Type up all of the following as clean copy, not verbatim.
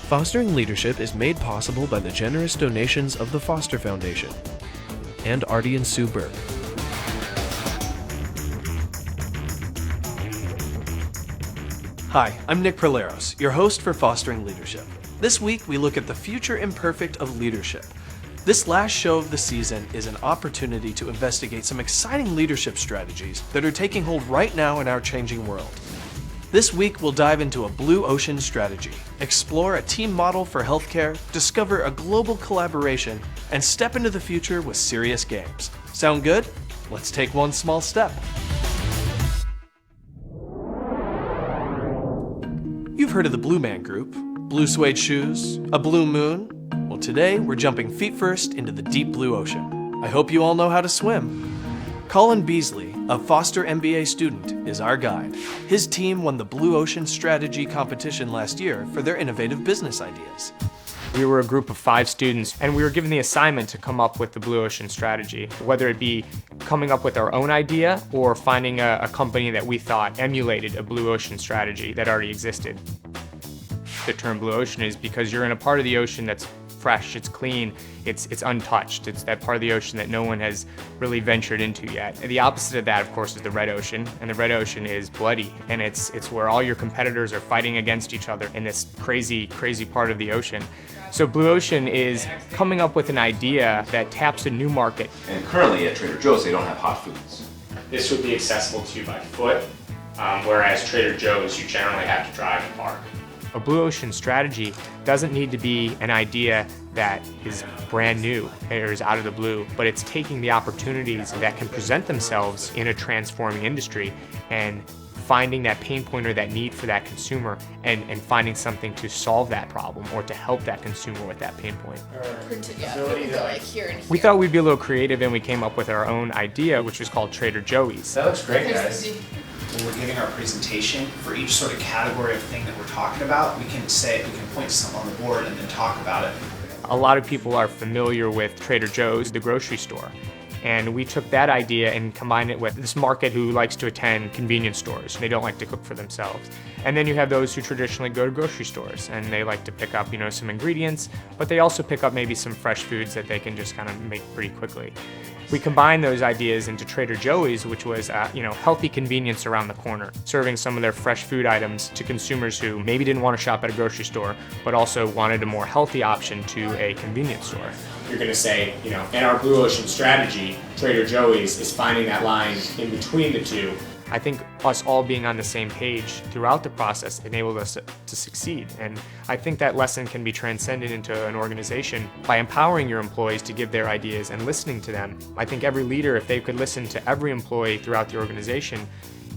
Fostering Leadership is made possible by the generous donations of the Foster Foundation and Artie and Sue Burke. Hi, I'm Nick Perleros, your host for Fostering Leadership. This week, we look at the future imperfect of leadership. This last show of the season is an opportunity to investigate some exciting leadership strategies that are taking hold right now in our changing world. This week, we'll dive into a blue ocean strategy, explore a team model for healthcare, discover a global collaboration, and step into the future with serious games. Sound good? Let's take one small step. You've heard of the Blue Man Group, blue suede shoes, a blue moon. Well, today we're jumping feet first into the deep blue ocean. I hope you all know how to swim. Colin Beazley, a Foster MBA student, is our guide. His team won the Blue Ocean Strategy competition last year for their innovative business ideas. We were a group of 5 students, and we were given the assignment to come up with the Blue Ocean Strategy, whether it be coming up with our own idea or finding a company that we thought emulated a Blue Ocean strategy that already existed. The term Blue Ocean is because you're in a part of the ocean that's fresh, it's clean, it's untouched. It's that part of the ocean that no one has really ventured into yet. And the opposite of that, of course, is the red ocean. And the red ocean is bloody, and it's where all your competitors are fighting against each other in this crazy, crazy part of the ocean. So Blue Ocean is coming up with an idea that taps a new market. And currently at Trader Joe's, they don't have hot foods. This would be accessible to you by foot, whereas Trader Joe's, you generally have to drive and park. A Blue Ocean strategy doesn't need to be an idea that is brand new or is out of the blue, but it's taking the opportunities that can present themselves in a transforming industry and finding that pain point or that need for that consumer and finding something to solve that problem or to help that consumer with that pain point. We thought we'd be a little creative, and we came up with our own idea, which was called Trader Joey's. That looks great, guys. When we're giving our presentation for each sort of category of thing that we're talking about, we can point to something on the board and then talk about it. A lot of people are familiar with Trader Joe's, the grocery store. And we took that idea and combined it with this market who likes to attend convenience stores. They don't like to cook for themselves. And then you have those who traditionally go to grocery stores and they like to pick up, some ingredients, but they also pick up maybe some fresh foods that they can just kind of make pretty quickly. We combined those ideas into Trader Joey's, which was, healthy convenience around the corner, serving some of their fresh food items to consumers who maybe didn't want to shop at a grocery store, but also wanted a more healthy option to a convenience store. You're going to say, in our Blue Ocean strategy, Trader Joey's is finding that line in between the two. I think us all being on the same page throughout the process enabled us to succeed. And I think that lesson can be transcended into an organization by empowering your employees to give their ideas and listening to them. I think every leader, if they could listen to every employee throughout the organization,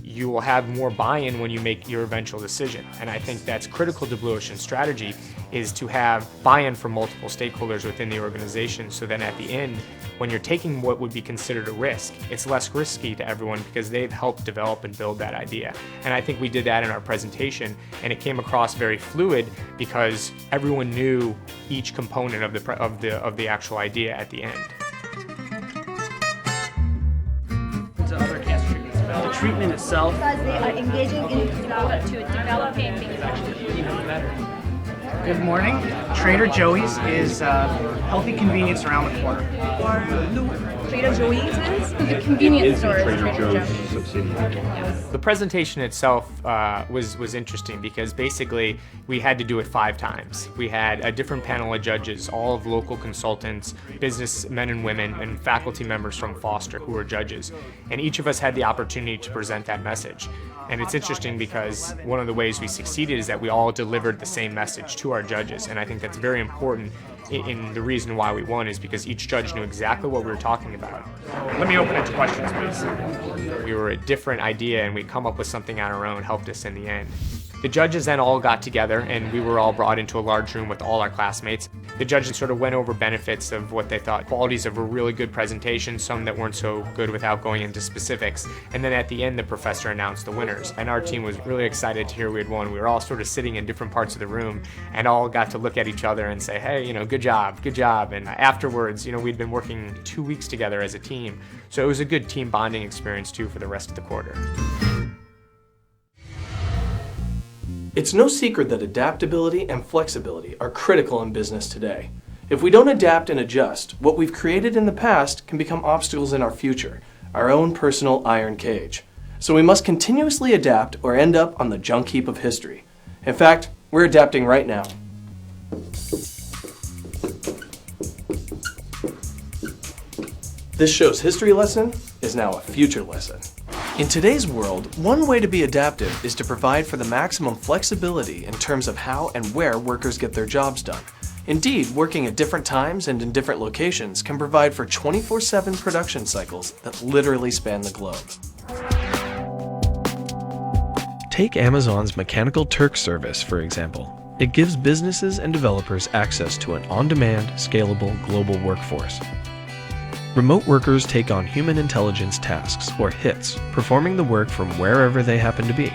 you will have more buy-in when you make your eventual decision. And I think that's critical to Blue Ocean strategy, is to have buy-in from multiple stakeholders within the organization, so then at the end, when you're taking what would be considered a risk, it's less risky to everyone because they've helped develop and build that idea. And I think we did that in our presentation, and it came across very fluid because everyone knew each component of the actual idea at the end. The treatment itself. Because they are engaging in developing things. Good morning. Trader Joey's is healthy convenience around the corner. Trader Joey's is a convenience store. Trader Joe's subsidiary. The presentation itself was interesting because basically we had to do it 5 times. We had a different panel of judges, all of local consultants, business men and women, and faculty members from Foster who were judges. And each of us had the opportunity to present that message. And it's interesting because one of the ways we succeeded is that we all delivered the same message to our judges. And I think that's very important in the reason why we won is because each judge knew exactly what we were talking about. Let me open it to questions, please. We were a different idea and we'd come up with something on our own, helped us in the end. The judges then all got together and we were all brought into a large room with all our classmates. The judges sort of went over benefits of what they thought, qualities of a really good presentation, some that weren't so good without going into specifics. And then at the end, the professor announced the winners. And our team was really excited to hear we had won. We were all sort of sitting in different parts of the room and all got to look at each other and say, hey, good job, good job. And afterwards, we'd been working 2 weeks together as a team. So it was a good team bonding experience too for the rest of the quarter. It's no secret that adaptability and flexibility are critical in business today. If we don't adapt and adjust, what we've created in the past can become obstacles in our future, our own personal iron cage. So we must continuously adapt or end up on the junk heap of history. In fact, we're adapting right now. This show's history lesson is now a future lesson. In today's world, one way to be adaptive is to provide for the maximum flexibility in terms of how and where workers get their jobs done. Indeed, working at different times and in different locations can provide for 24/7 production cycles that literally span the globe. Take Amazon's Mechanical Turk service, for example. It gives businesses and developers access to an on-demand, scalable, global workforce. Remote workers take on human intelligence tasks, or HITs, performing the work from wherever they happen to be.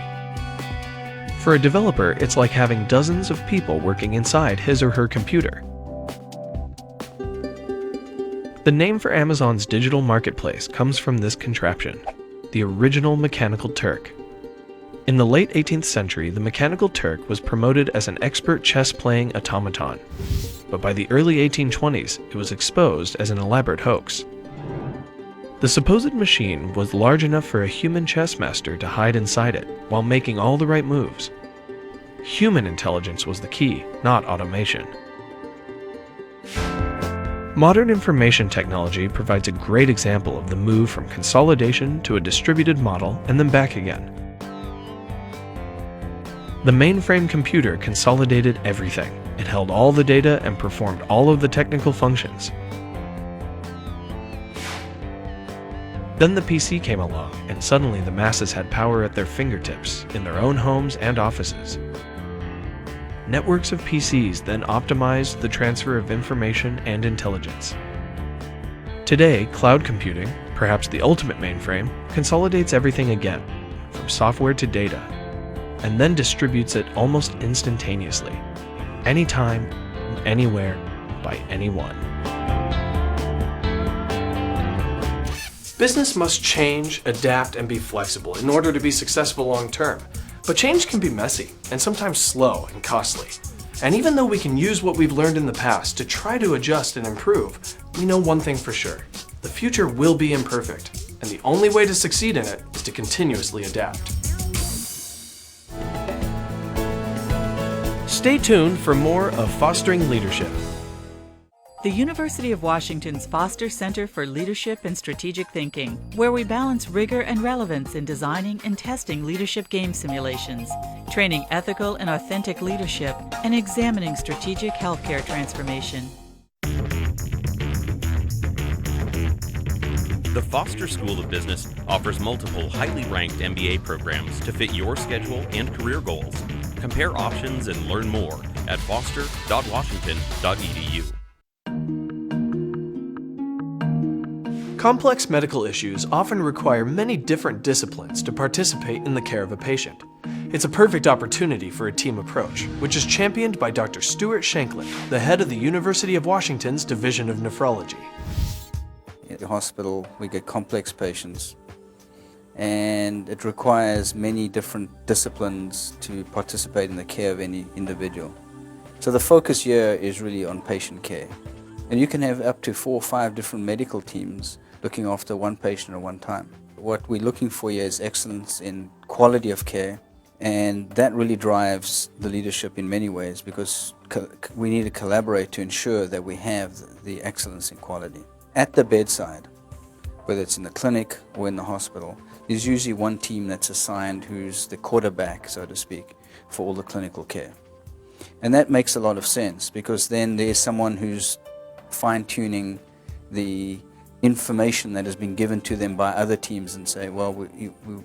For a developer, it's like having dozens of people working inside his or her computer. The name for Amazon's digital marketplace comes from this contraption, the original Mechanical Turk. In the late 18th century, the Mechanical Turk was promoted as an expert chess-playing automaton. But by the early 1820s, it was exposed as an elaborate hoax. The supposed machine was large enough for a human chess master to hide inside it while making all the right moves. Human intelligence was the key, not automation. Modern information technology provides a great example of the move from consolidation to a distributed model and then back again. The mainframe computer consolidated everything. It held all the data and performed all of the technical functions. Then the PC came along, and suddenly the masses had power at their fingertips, in their own homes and offices. Networks of PCs then optimized the transfer of information and intelligence. Today, cloud computing, perhaps the ultimate mainframe, consolidates everything again, from software to data, and then distributes it almost instantaneously, anytime, anywhere, by anyone. Business must change, adapt, and be flexible in order to be successful long term. But change can be messy and sometimes slow and costly. And even though we can use what we've learned in the past to try to adjust and improve, we know one thing for sure. The future will be imperfect, and the only way to succeed in it is to continuously adapt. Stay tuned for more of Fostering Leadership. The University of Washington's Foster Center for Leadership and Strategic Thinking, where we balance rigor and relevance in designing and testing leadership game simulations, training ethical and authentic leadership, and examining strategic healthcare transformation. The Foster School of Business offers multiple highly ranked MBA programs to fit your schedule and career goals. Compare options and learn more at foster.washington.edu. Complex medical issues often require many different disciplines to participate in the care of a patient. It's a perfect opportunity for a team approach, which is championed by Dr. Stuart Shanklin, the head of the University of Washington's Division of Nephrology. At the hospital, we get complex patients, and it requires many different disciplines to participate in the care of any individual. So the focus here is really on patient care. And you can have up to 4 or 5 different medical teams looking after one patient at one time. What we're looking for here is excellence in quality of care, and that really drives the leadership in many ways, because we need to collaborate to ensure that we have the excellence in quality. At the bedside, whether it's in the clinic or in the hospital, there's usually one team that's assigned who's the quarterback, so to speak, for all the clinical care. And that makes a lot of sense, because then there's someone who's fine-tuning the information that has been given to them by other teams and say, well,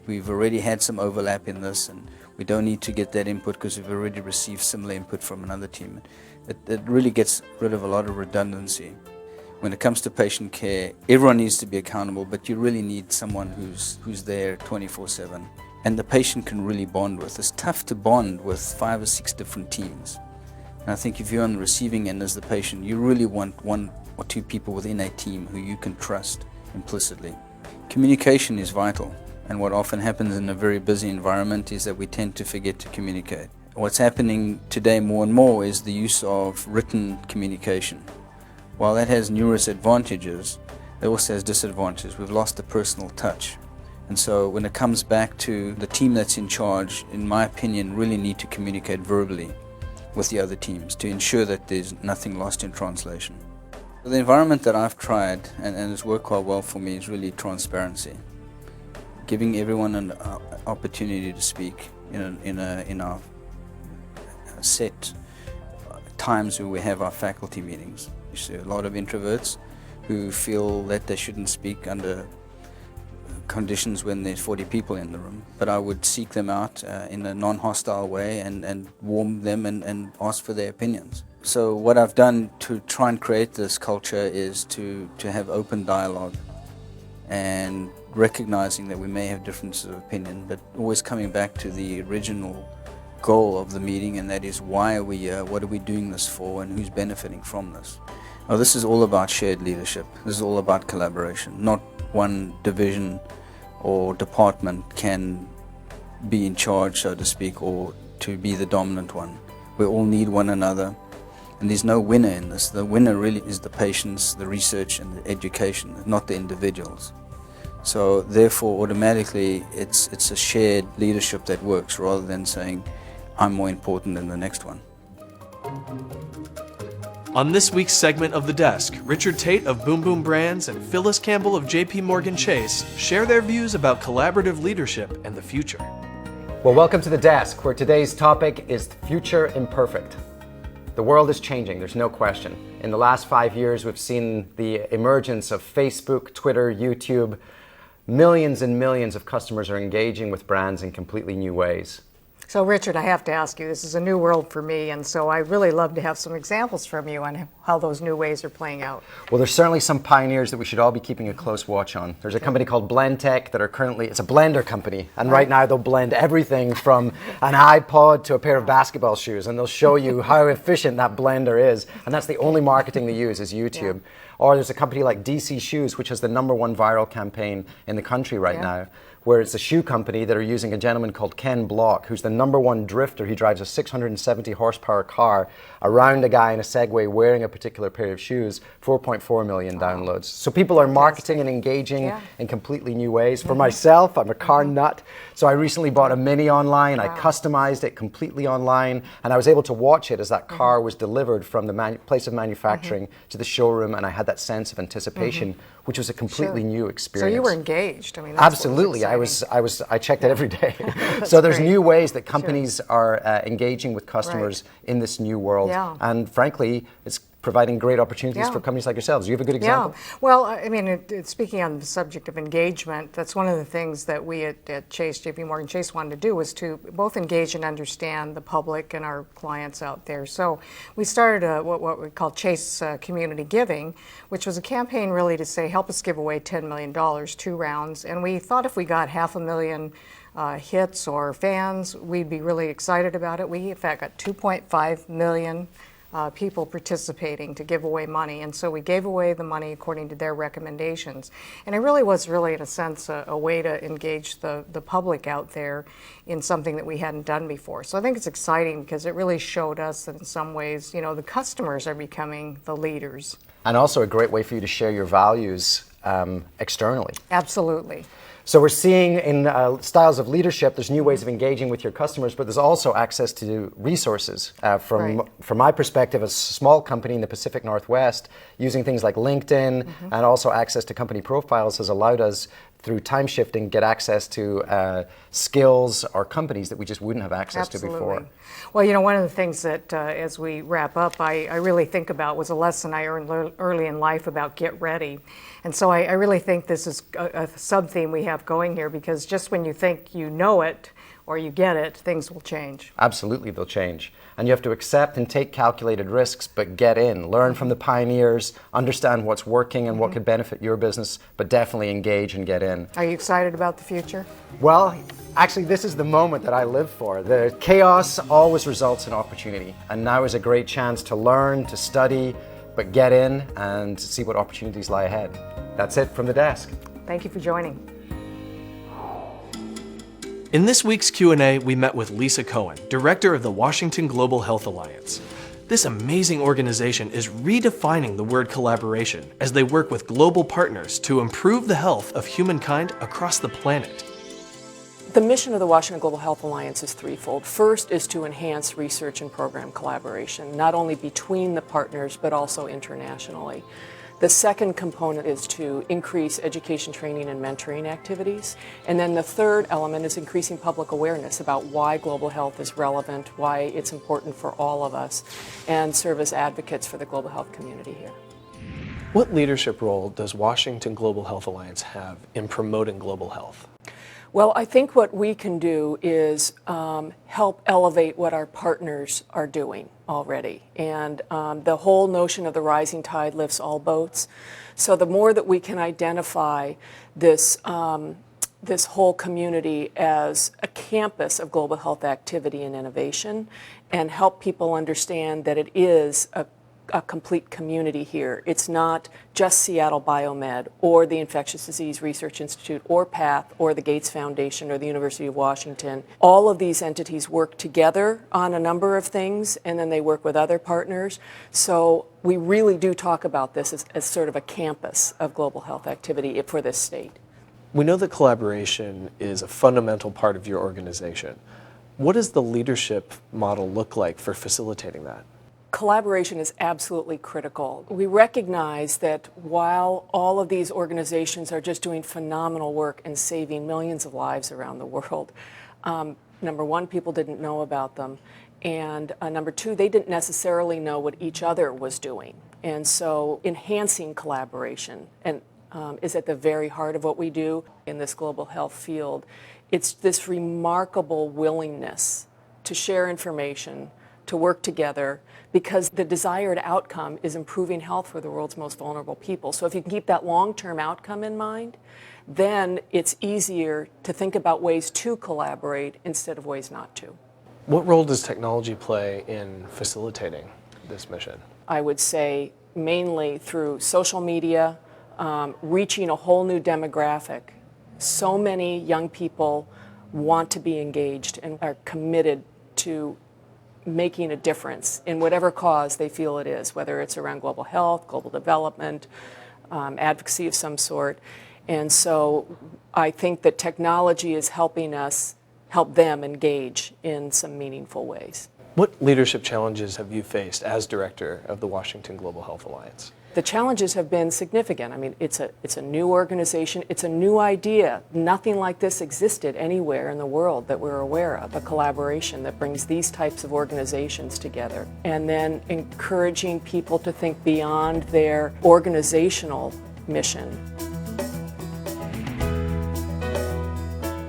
we've already had some overlap in this, and we don't need to get that input because we've already received similar input from another team. It really gets rid of a lot of redundancy. When it comes to patient care, everyone needs to be accountable, but you really need someone who's there 24/7. And the patient can really bond with. It's tough to bond with 5 or 6 different teams. And I think if you're on the receiving end as the patient, you really want 1 or 2 people within a team who you can trust implicitly. Communication is vital. And what often happens in a very busy environment is that we tend to forget to communicate, what's happening today more and more is the use of written communication. While that has numerous advantages, it also has disadvantages. We've lost the personal touch. And so when it comes back to the team that's in charge, in my opinion, really need to communicate verbally with the other teams to ensure that there's nothing lost in translation. The environment that I've tried and has worked quite well for me is really transparency. Giving everyone an opportunity to speak in our set times where we have our faculty meetings. You see a lot of introverts who feel that they shouldn't speak under conditions when there's 40 people in the room, but I would seek them out in a non-hostile way and warm them and ask for their opinions. So what I've done to try and create this culture is to have open dialogue and recognizing that we may have differences of opinion, but always coming back to the original goal of the meeting, and that is why are we here, what are we doing this for, and who's benefiting from this. Now, this is all about shared leadership. This is all about collaboration. Not one division or department can be in charge, so to speak, or to be the dominant one. We all need one another, and there's no winner in this. The winner really is the patients, the research, and the education, not the individuals. So therefore, automatically, it's a shared leadership that works, rather than saying, I'm more important than the next one. On this week's segment of The Desk, Richard Tate of Boom Boom Brands and Phyllis Campbell of JP Morgan Chase share their views about collaborative leadership and the future. Well, welcome to The Desk, where today's topic is Future Imperfect. The world is changing, there's no question. In the last 5 years, we've seen the emergence of Facebook, Twitter, YouTube. Millions and millions of customers are engaging with brands in completely new ways. So Richard, I have to ask you, this is a new world for me, and so I really love to have some examples from you on how those new ways are playing out. Well, there's certainly some pioneers that we should all be keeping a close watch on. There's a company called Blendtec that are currently, it's a blender company, and right now they'll blend everything from an iPod to a pair of basketball shoes, and they'll show you how efficient that blender is, and that's the only marketing they use is YouTube. Yeah. Or there's a company like DC Shoes, which has the #1 viral campaign in the country right now, where it's a shoe company that are using a gentleman called Ken Block, who's the #1 drifter. He drives a 670 horsepower car around a guy in a Segway wearing a particular pair of shoes, 4.4 million downloads. So people are marketing and engaging in completely new ways. For myself, I'm a car nut, so I recently bought a Mini online. I customized it completely online, and I was able to watch it as that car was delivered from the place of manufacturing to the showroom, and I had that sense of anticipation, which was a completely new experience. So you were engaged. I mean, that's absolutely. I checked it every day. So there's new ways that companies are engaging with customers in this new world, and frankly, it's providing great opportunities for companies like yourselves. Do you have a good example? Yeah. Well, I mean, speaking on the subject of engagement, that's one of the things that we at Chase, JP Morgan Chase, wanted to do was to both engage and understand the public and our clients out there. So we started what we call Chase Community Giving, which was a campaign really to say, help us give away $10 million, 2 rounds. And we thought if we got 500,000 hits or fans, we'd be really excited about it. We, in fact, got 2.5 million people participating to give away money, and so we gave away the money according to their recommendations. And it really was in a sense, a way to engage the public out there in something that we hadn't done before. So I think it's exciting because it really showed us that in some ways, you know, the customers are becoming the leaders. And also a great way for you to share your values externally. Absolutely. So we're seeing in styles of leadership, there's new ways of engaging with your customers, but there's also access to resources. From my perspective, as a small company in the Pacific Northwest, using things like LinkedIn and also access to company profiles has allowed us, through time shifting, get access to skills or companies that we just wouldn't have access to before. Well, you know, one of the things that as we wrap up, I really think about was a lesson I learned early in life about get ready. And so I really think this is a sub-theme we have going here, because just when you think you know it or you get it, things will change. Absolutely, they'll change. And you have to accept and take calculated risks, but get in. Learn from the pioneers, understand what's working and what could benefit your business, but definitely engage and get in. Are you excited about the future? Well, actually, this is the moment that I live for. The chaos always results in opportunity, and now is a great chance to learn, to study, but get in and see what opportunities lie ahead. That's it from The Desk. Thank you for joining. In this week's Q&A, we met with Lisa Coehn, director of the Washington Global Health Alliance. This amazing organization is redefining the word collaboration as they work with global partners to improve the health of humankind across the planet. The mission of the Washington Global Health Alliance is threefold. First is to enhance research and program collaboration, not only between the partners, but also internationally. The second component is to increase education, training, and mentoring activities. And then the third element is increasing public awareness about why global health is relevant, why it's important for all of us, and serve as advocates for the global health community here. What leadership role does Washington Global Health Alliance have in promoting global health? Well, I think what we can do is help elevate what our partners are doing already. And the whole notion of the rising tide lifts all boats. So the more that we can identify this, this whole community as a campus of global health activity and innovation, and help people understand that it is a complete community here. It's not just Seattle Biomed or the Infectious Disease Research Institute or PATH or the Gates Foundation or the University of Washington. All of these entities work together on a number of things, and then they work with other partners. So we really do talk about this as sort of a campus of global health activity for this state. We know that collaboration is a fundamental part of your organization. What does the leadership model look like for facilitating that? Collaboration is absolutely critical. We recognize that while all of these organizations are just doing phenomenal work and saving millions of lives around the world, number one, people didn't know about them, and number two, they didn't necessarily know what each other was doing. And so enhancing collaboration is at the very heart of what we do in this global health field. It's this remarkable willingness to share information, to work together, because the desired outcome is improving health for the world's most vulnerable people. So if you can keep that long-term outcome in mind, then it's easier to think about ways to collaborate instead of ways not to. What role does technology play in facilitating this mission? I would say mainly through social media, reaching a whole new demographic. So many young people want to be engaged and are committed to making a difference in whatever cause they feel it is, whether it's around global health, global development, advocacy of some sort. And so I think that technology is helping us help them engage in some meaningful ways. What leadership challenges have you faced as director of the Washington Global Health Alliance? The challenges have been significant. I mean, it's a new organization. It's a new idea. Nothing like this existed anywhere in the world that we're aware of, a collaboration that brings these types of organizations together. And then encouraging people to think beyond their organizational mission.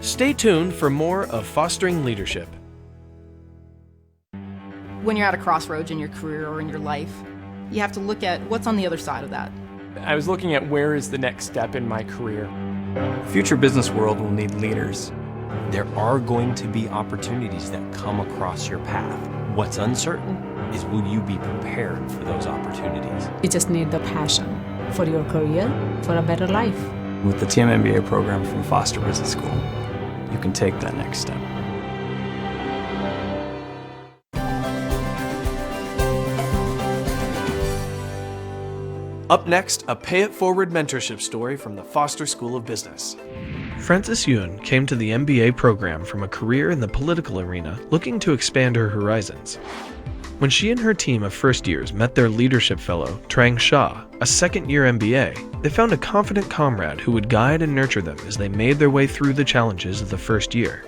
Stay tuned for more of Fostering Leadership. When you're at a crossroads in your career or in your life, you have to look at what's on the other side of that. I was looking at where is the next step in my career. Future business world will need leaders. There are going to be opportunities that come across your path. What's uncertain is will you be prepared for those opportunities? You just need the passion for your career, for a better life. With the TM MBA program from Foster Business School, you can take that next step. Up next, a Pay It Forward mentorship story from the Foster School of Business. Frances Yoon came to the MBA program from a career in the political arena, looking to expand her horizons. When she and her team of first years met their leadership fellow, Trang Shah, a second-year MBA, they found a confident comrade who would guide and nurture them as they made their way through the challenges of the first year.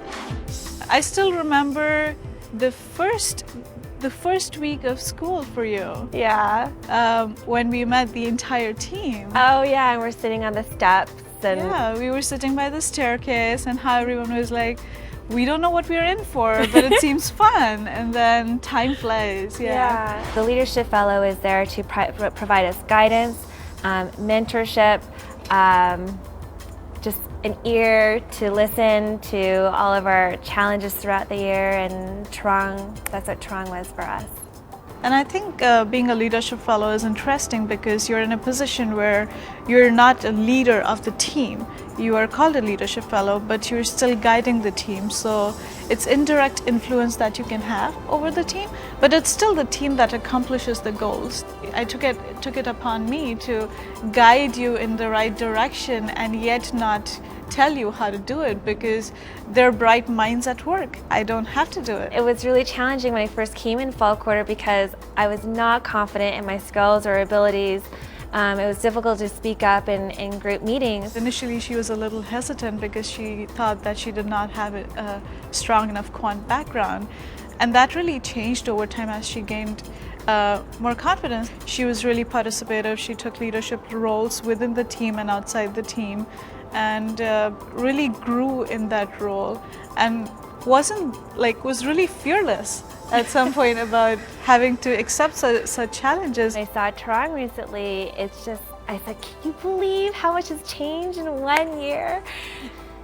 I still remember the first week of school for you. Yeah. When we met the entire team. Oh yeah, and we're sitting on the steps. And yeah, we were sitting by the staircase and how everyone was like, we don't know what we're in for, but it seems fun. And then time flies, yeah. The Leadership Fellow is there to provide us guidance, mentorship, just an ear to listen to all of our challenges throughout the year, and Trang, that's what Trang was for us. And I think being a leadership fellow is interesting because you're in a position where you're not a leader of the team. You are called a leadership fellow, but you're still guiding the team. So it's indirect influence that you can have over the team, but it's still the team that accomplishes the goals. I took it upon me to guide you in the right direction and yet not tell you how to do it because there are bright minds at work. I don't have to do it. It was really challenging when I first came in fall quarter because I was not confident in my skills or abilities. It was difficult to speak up in group meetings. Initially she was a little hesitant because she thought that she did not have a strong enough quant background, and that really changed over time as she gained more confidence. She was really participative. She took leadership roles within the team and outside the team, and really grew in that role, and was really fearless at some point about having to accept such challenges. I saw Tarang recently. It's just, I said, can you believe how much has changed in 1 year?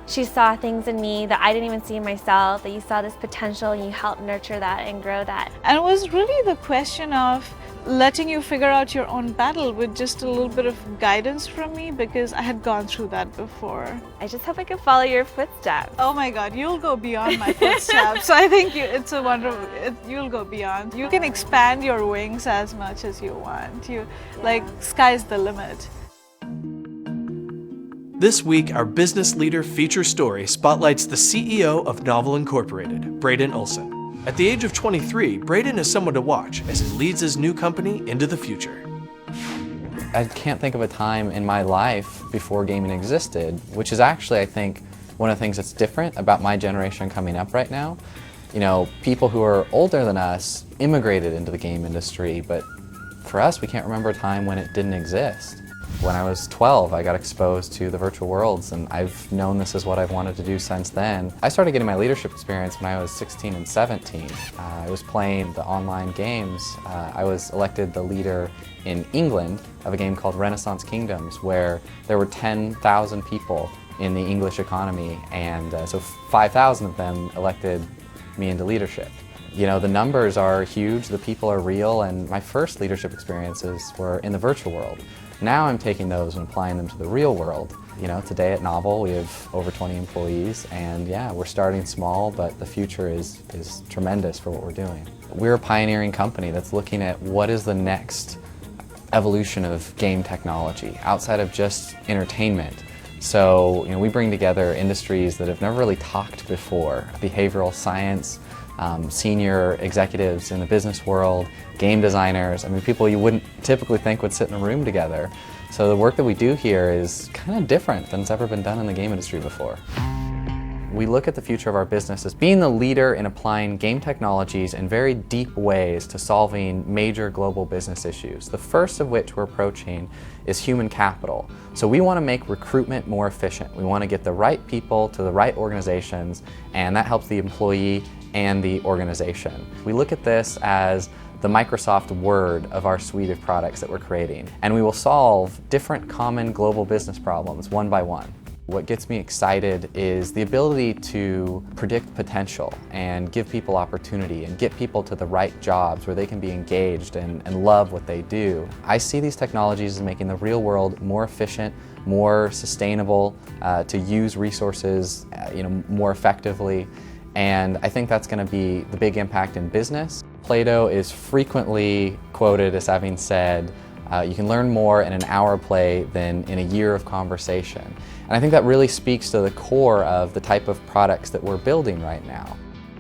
She saw things in me that I didn't even see in myself, that you saw this potential and you helped nurture that and grow that. And it was really the question of letting you figure out your own battle with just a little bit of guidance from me because I had gone through that before. I just hope I can follow your footsteps. Oh my God, you'll go beyond my footsteps. So I think you'll go beyond. You can expand your wings as much as you want. Sky's the limit. This week, our business leader feature story spotlights the CEO of Novel Incorporated, Brayden Olson. At the age of 23, Brayden is someone to watch as he leads his new company into the future. I can't think of a time in my life before gaming existed, which is actually, I think, one of the things that's different about my generation coming up right now. You know, people who are older than us immigrated into the game industry, but for us, we can't remember a time when it didn't exist. When I was 12, I got exposed to the virtual worlds, and I've known this is what I've wanted to do since then. I started getting my leadership experience when I was 16 and 17. I was playing the online games. I was elected the leader in England of a game called Renaissance Kingdoms, where there were 10,000 people in the English economy, and so 5,000 of them elected me into leadership. You know, the numbers are huge, the people are real, and my first leadership experiences were in the virtual world. Now I'm taking those and applying them to the real world. You know, today at Novel we have over 20 employees, and yeah, we're starting small, but the future is tremendous for what we're doing. We're a pioneering company that's looking at what is the next evolution of game technology outside of just entertainment. So, you know, we bring together industries that have never really talked before. Behavioral science, senior executives in the business world, game designers, I mean, people you wouldn't typically think would sit in a room together. So the work that we do here is kind of different than it's ever been done in the game industry before. We look at the future of our business as being the leader in applying game technologies in very deep ways to solving major global business issues. The first of which we're approaching is human capital. So we want to make recruitment more efficient. We want to get the right people to the right organizations, and that helps the employee and the organization. We look at this as the Microsoft Word of our suite of products that we're creating, and we will solve different common global business problems one by one. What gets me excited is the ability to predict potential and give people opportunity and get people to the right jobs where they can be engaged and love what they do. I see these technologies as making the real world more efficient, more sustainable, to use resources more effectively, and I think that's going to be the big impact in business. Plato is frequently quoted as having said, you can learn more in an hour of play than in a year of conversation. And I think that really speaks to the core of the type of products that we're building right now.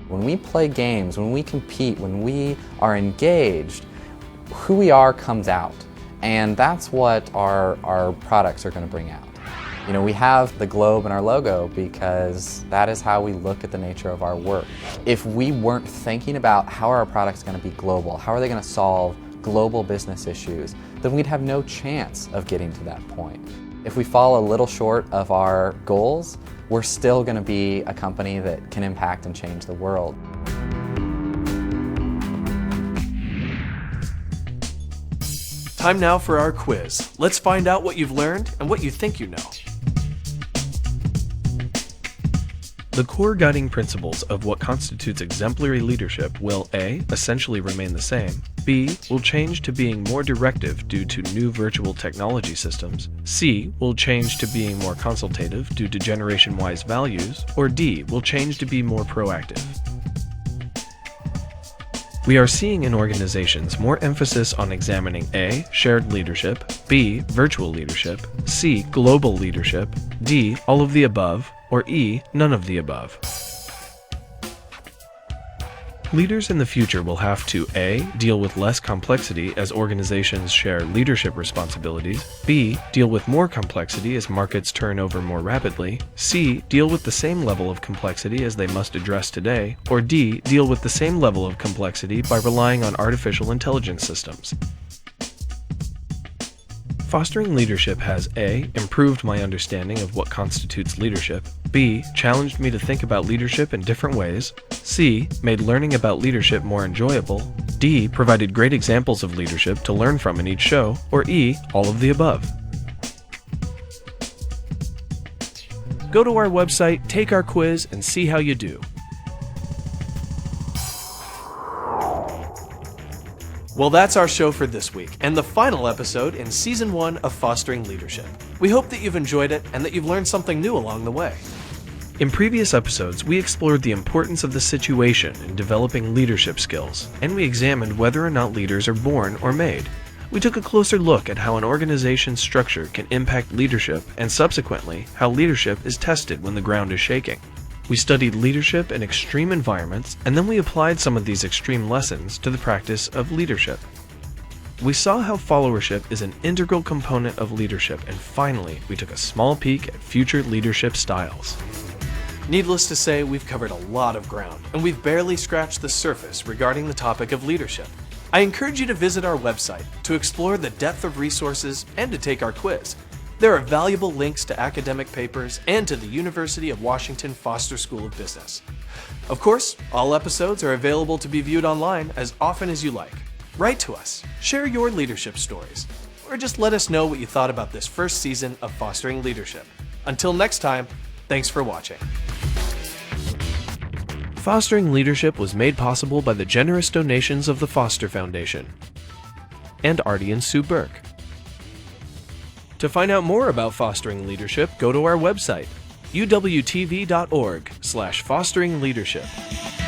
When we play games, when we compete, when we are engaged, who we are comes out. And that's what our products are going to bring out. You know, we have the globe in our logo because that is how we look at the nature of our work. If we weren't thinking about how are our products going to be global, how are they going to solve global business issues, then we'd have no chance of getting to that point. If we fall a little short of our goals, we're still going to be a company that can impact and change the world. Time now for our quiz. Let's find out what you've learned and what you think you know. The core guiding principles of what constitutes exemplary leadership will A. essentially remain the same, B. will change to being more directive due to new virtual technology systems, C. will change to being more consultative due to generation-wise values, or D. will change to be more proactive. We are seeing in organizations more emphasis on examining A. shared leadership, B. virtual leadership, C. global leadership, D. all of the above, or E. none of the above. Leaders in the future will have to A. deal with less complexity as organizations share leadership responsibilities, B. deal with more complexity as markets turn over more rapidly, C. deal with the same level of complexity as they must address today, or D. deal with the same level of complexity by relying on artificial intelligence systems. Fostering leadership has A. improved my understanding of what constitutes leadership, B. challenged me to think about leadership in different ways, C. made learning about leadership more enjoyable, D. provided great examples of leadership to learn from in each show, or E. all of the above. Go to our website, take our quiz, and see how you do. Well, that's our show for this week, and the final episode in Season 1 of Fostering Leadership. We hope that you've enjoyed it and that you've learned something new along the way. In previous episodes, we explored the importance of the situation in developing leadership skills, and we examined whether or not leaders are born or made. We took a closer look at how an organization's structure can impact leadership, and subsequently, how leadership is tested when the ground is shaking. We studied leadership in extreme environments, and then we applied some of these extreme lessons to the practice of leadership. We saw how followership is an integral component of leadership, and finally, we took a small peek at future leadership styles. Needless to say, we've covered a lot of ground, and we've barely scratched the surface regarding the topic of leadership. I encourage you to visit our website to explore the depth of resources and to take our quiz. There are valuable links to academic papers and to the University of Washington Foster School of Business. Of course, all episodes are available to be viewed online as often as you like. Write to us, share your leadership stories, or just let us know what you thought about this first season of Fostering Leadership. Until next time, thanks for watching. Fostering Leadership was made possible by the generous donations of the Foster Foundation and Artie and Sue Burke. To find out more about fostering leadership, go to our website, uwtv.org/fosteringleadership.